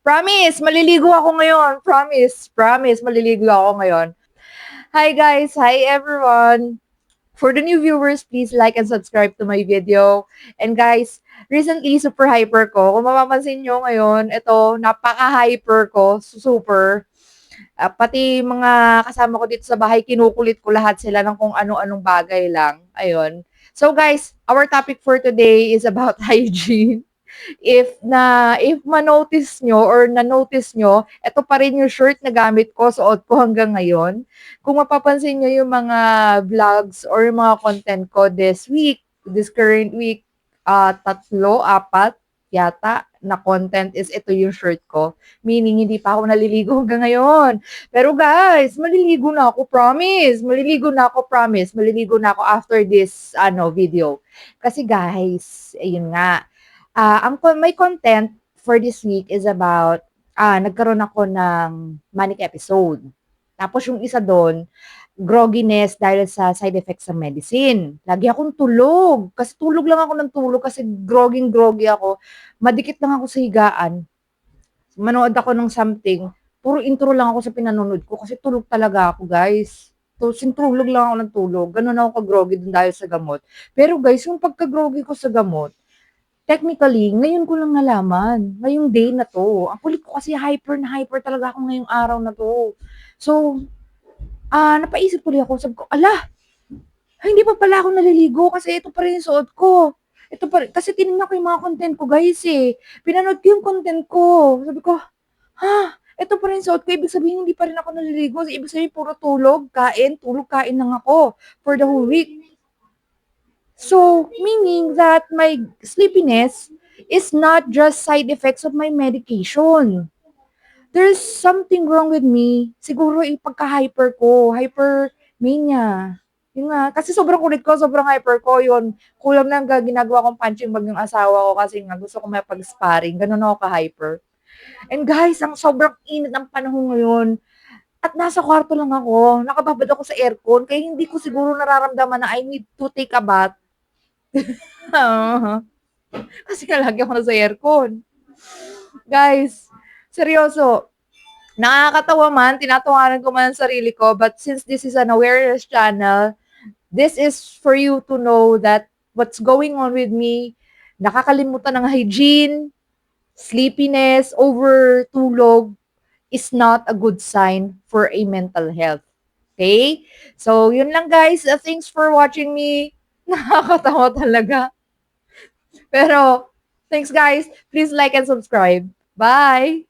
Promise, maliligo ako ngayon. Promise, maliligo ako ngayon. Hi guys, hi everyone. For the new viewers, please like and subscribe to my video. And guys, recently super hyper ko. Kung mapapansin nyo ngayon, ito, napaka-hyper ko, super. Pati mga kasama ko dito sa bahay, kinukulit ko lahat sila ng kung ano-anong bagay lang. Ayun. So guys, our topic for today is about hygiene. If ma-notice nyo or na-notice nyo, ito pa rin yung shirt na gamit ko, suot ko hanggang ngayon. Kung mapapansin nyo yung mga vlogs or yung mga content ko this current week, tatlo, apat, yata, na content is ito yung shirt ko. Meaning, hindi pa ako naliligo hanggang ngayon. Pero guys, maliligo na ako, promise. Maliligo na ako after this video. Kasi guys, ayun nga, may content for this week is about, nagkaroon ako ng manic episode. Tapos yung isa doon, grogginess dahil sa side effects ng medicine. Lagi akong tulog. Kasi tulog lang ako ng tulog kasi groggy ako. Madikit lang ako sa higaan. Manood ako ng something. Puro intro lang ako sa pinanonood ko kasi tulog talaga ako, guys. Tulog lang ako ng tulog. Ganun ako ka-groggy dun dahil sa gamot. Pero guys, yung pagka-groggy ko sa gamot, technically, ngayon ko lang nalaman. Ngayong day na 'to. Ang kulit ko kasi hyper na hyper talaga ako ngayong araw na 'to. So, napaisip tuloy ako. Sabi ko, "Ala, hindi pa pala ako naliligo kasi ito pa rin yung suot ko." Ito pa rin kasi tinignan ko yung mga content ko, guys, eh. Pinanood ko yung content ko. Sabi ko, "Ha, ito pa rin suot ko." Ibig sabihin hindi pa rin ako naliligo. Ibig sabihin puro tulog, kain lang ako for the whole week. So, meaning that my sleepiness is not just side effects of my medication. There's something wrong with me. Siguro pagka-hyper ko, hypermania. Yun nga, kasi sobrang kulit ko, sobrang hyper ko, yun. Kulang lang ginagawa kong punching bag yung asawa ko kasi nga gusto ko mapag-sparring. Ganun ako ka-hyper. And guys, ang sobrang init ng panahon ngayon. At nasa kwarto lang ako, nakababad ako sa aircon, kaya hindi ko siguro nararamdaman na I need to take a bath. Kasi nga lagi ako nasa aircon. Guys, seryoso. Nakakatawa man, tinatawanan ko man ang sarili ko, but since this is an awareness channel, this is for you to know that what's going on with me, nakakalimutan ng hygiene, sleepiness, overtulog is not a good sign for a mental health. Okay? So, yun lang guys. Thanks for watching me. Nakakatawa talaga. Pero, thanks guys. Please like and subscribe. Bye!